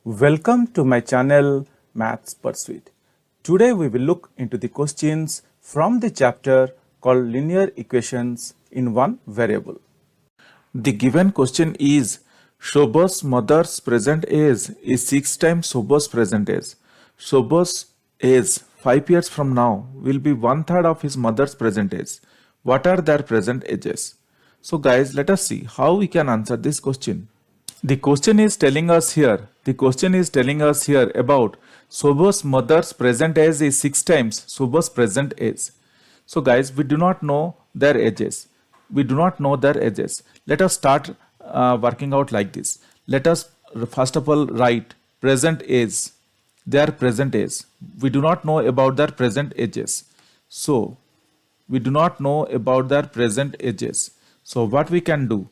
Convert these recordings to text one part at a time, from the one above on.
Welcome to my channel Maths Pursuit. Today we will look into the questions from the chapter called Linear Equations in One Variable. The given question is Shobha's mother's present age is 6 times Shobha's present age. Shobha's age 5 years from now will be 1/3 of his mother's present age. What are their present ages? So guys, let us see how we can answer this question. The question is telling us here about Shobha's mother's present age is 6 times Shobha's present age. So guys, we do not know their ages. Let us start working out like this. Let us first of all write present age, their present age. We do not know about their present ages. So we do not know about their present ages. So what we can do?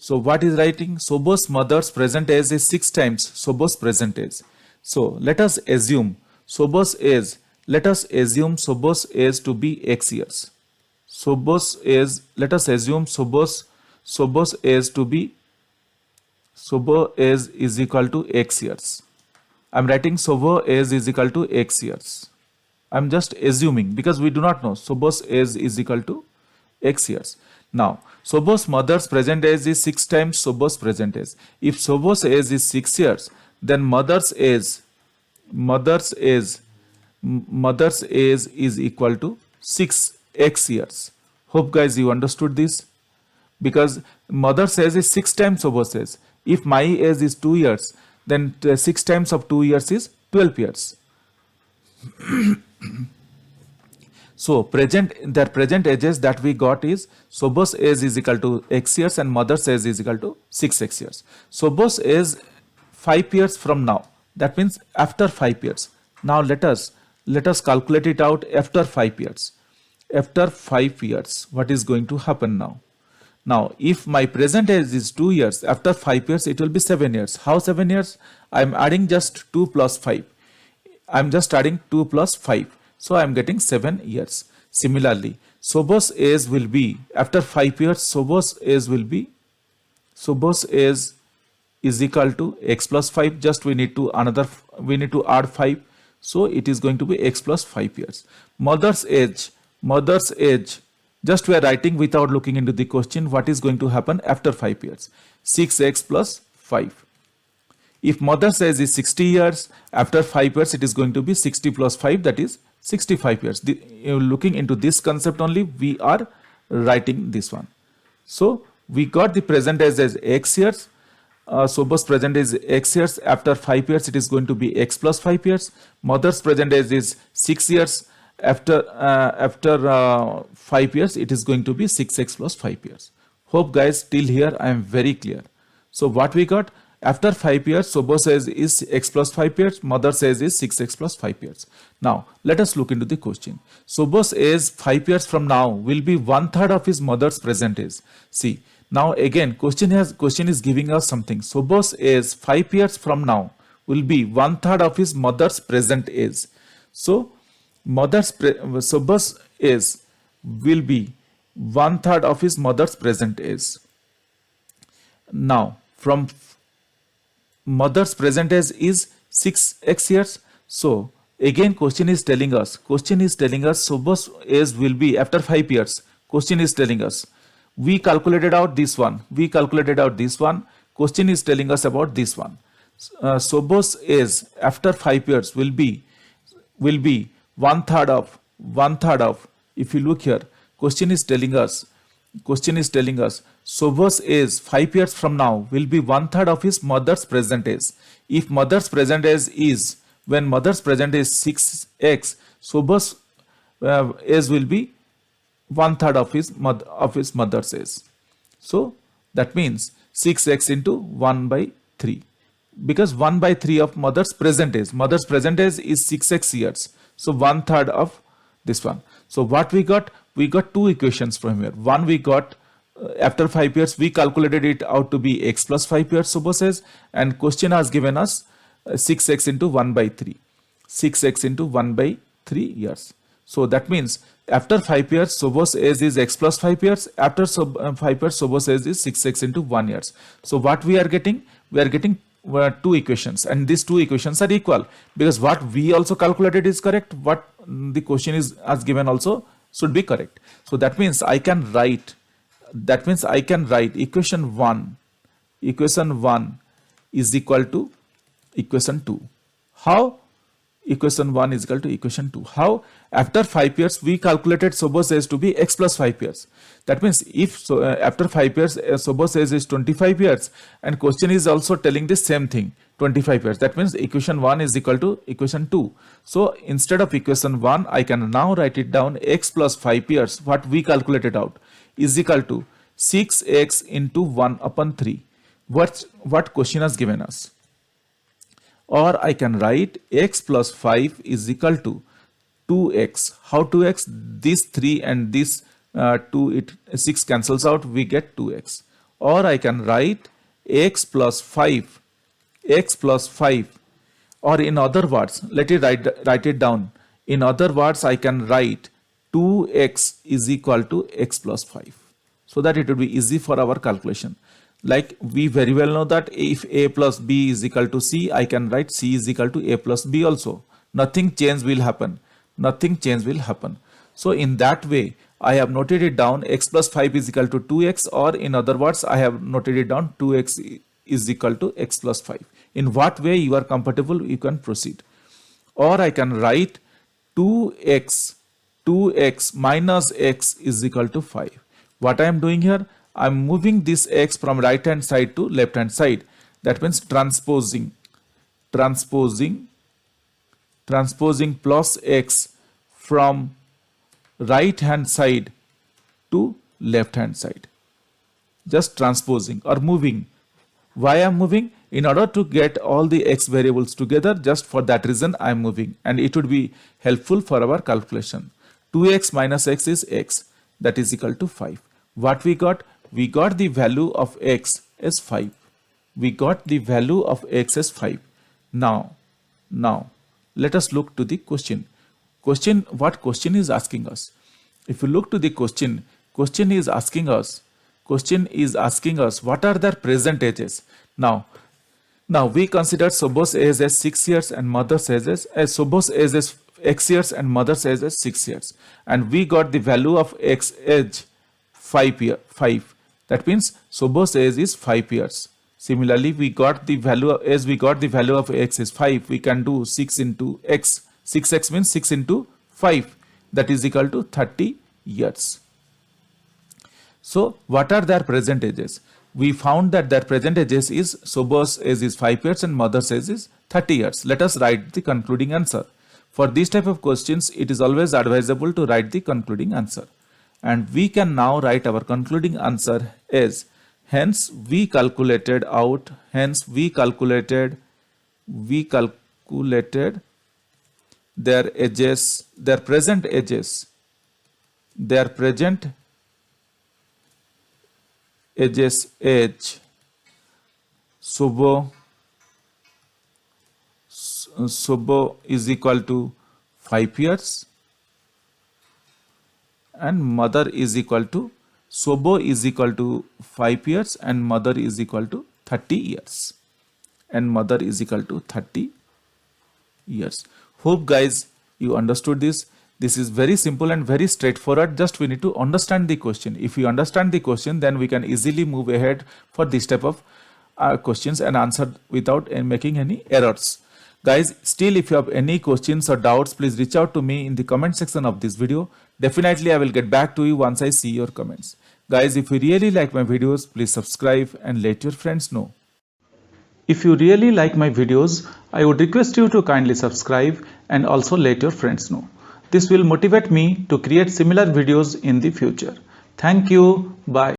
So what is writing? Shobha's mother's present age is 6 times Shobha's present age. So let us assume Shobha's age. Let us assume Shobha's age to be X years. Shobha's age. Let us assume Shobha's age to be Shobha age is equal to X years. I am writing Shobha age is equal to X years. I am just assuming because we do not know. Shobha's age is equal to X years. Now, Shobha's mother's present age is 6 times Shobha's present age. If Shobha's age is 6 years, then mother's age is equal to 6x years. Hope guys you understood this. Because mother's age is 6 times Shobha's age. If my age is 2 years, then 6 times of 2 years is 12 years. So their present ages that we got is Shobha's age is equal to X years and mother's age is equal to 6x years. Shobha's age 5 years from now. That means after 5 years. Now let us calculate it out after 5 years. After 5 years, what is going to happen now? Now, if my present age is 2 years, after 5 years, it will be 7 years. How 7 years? I am adding just 2 plus 5. I am just adding 2 plus 5. So I am getting 7 years. Similarly, Shobha's age will be, after 5 years, Shobha's age is equal to X plus 5. Just we need to add 5. So it is going to be X plus 5 years. Mother's age, just we are writing without looking into the question what is going to happen after 5 years. 6x plus 5. If mother's age is 60 years, after 5 years it is going to be 60 plus 5, that is 65 years. Looking into this concept only, we are writing this one. So we got the present age as X years. Shobha's present age is X years. After 5 years it is going to be X plus 5 years. Mother's present age is 6 years. After 5 years it is going to be 6x plus 5 years. Hope guys till here I am very clear. So what we got? After 5 years, Shobha's age is X plus 5 years, mother's age is 6x plus 5 years. Now, let us look into the question. Shobha's age 5 years from now will be 1/3 of his mother's present age. See, now again, question is giving us something. Shobha's age 5 years from now will be 1/3 of his mother's present age. So, Shobha's age will be 1/3 of his mother's present age. Now, from mother's present age is 6x years. So again question is telling us Shobha's age will be after 5 years. Question is telling us we calculated out this one. Question is telling us about this one. Shobha's age after 5 years will be 1/3 of. If you look here, question is telling us Shobha's age 5 years from now will be 1/3 of his mother's present age. If mother's present age is, when mother's present age is 6x, Shobha's age will be 1/3 of his mother's age. So that means 6x into 1/3. Because 1/3 of mother's present age. Mother's present age is 6x years. So 1/3 of this one. So what we got? We got two equations from here. One we got after 5 years, we calculated it out to be X plus 5 years, Shobha says, and question has given us 6x into 1/3. 6x into 1/3 years. So that means after 5 years, Shobha's age is X plus 5 years. After 5 years, Shobha's age is 6x into 1 years. So what we are getting? We are getting two equations, and these two equations are equal, because what we also calculated is correct, what the question is as given also should be correct. So that means I can write equation 1 is equal to equation 2. How? Equation 1 is equal to equation 2. How? After 5 years we calculated Sobo's age to be x plus 5 years. That means if after 5 years Sobo's age is 25 years, and question is also telling the same thing, 25 years. That means equation 1 is equal to equation 2. So instead of equation 1, I can now write it down, x plus 5 years, what we calculated out, is equal to 6x into 1 upon 3. What question has given us? Or I can write x plus 5 is equal to 2x. How 2x? This 3 and this 6 cancels out, we get 2x. Or I can write x plus 5, or in other words, let it write it down. In other words, I can write 2x is equal to x plus 5, so that it will be easy for our calculation. Like we very well know that if a plus b is equal to c, I can write c is equal to a plus b also. Nothing change will happen. So in that way, I have noted it down, x plus 5 is equal to 2x, or in other words, I have noted it down 2x is equal to x plus 5. In what way you are comfortable, you can proceed. Or I can write 2x minus x is equal to 5. What I am doing here? I am moving this x from right hand side to left hand side. That means transposing plus x from right hand side to left hand side. Just transposing or moving. Why I am moving? In order to get all the x variables together, just for that reason I am moving, and it would be helpful for our calculation. 2x minus x is x, that is equal to 5. What we got? We got the value of x as 5. Now let us look to the question. What question is asking us? If you look to the question is asking us what are their percent ages. Now we consider Sobo's age as 6 years and mother's age as Sobo's age as x years and mother's age as 6 years, and we got the value of x age 5. That means Sobo's age is 5 years. Similarly, we got the value of x is 5. We can do 6 into x. 6x means 6 into 5. That is equal to 30 years. So what are their present ages? We found that their present ages is Sobo's age is 5 years and mother's age is 30 years. Let us write the concluding answer. For this type of questions, it is always advisable to write the concluding answer. And we can now write our concluding answer as, hence we calculated their ages, their present ages age Sobo is equal to 5 years and mother is equal to, Sobo is equal to 5 years and mother is equal to 30 years. Hope guys you understood this. This is very simple and very straightforward. Just we need to understand the question. If we understand the question, then we can easily move ahead for this type of questions and answer without making any errors. Guys, still if you have any questions or doubts, please reach out to me in the comment section of this video. Definitely I will get back to you once I see your comments. Guys, if you really like my videos, please subscribe and let your friends know. If you really like my videos, I would request you to kindly subscribe and also let your friends know. This will motivate me to create similar videos in the future. Thank you. Bye.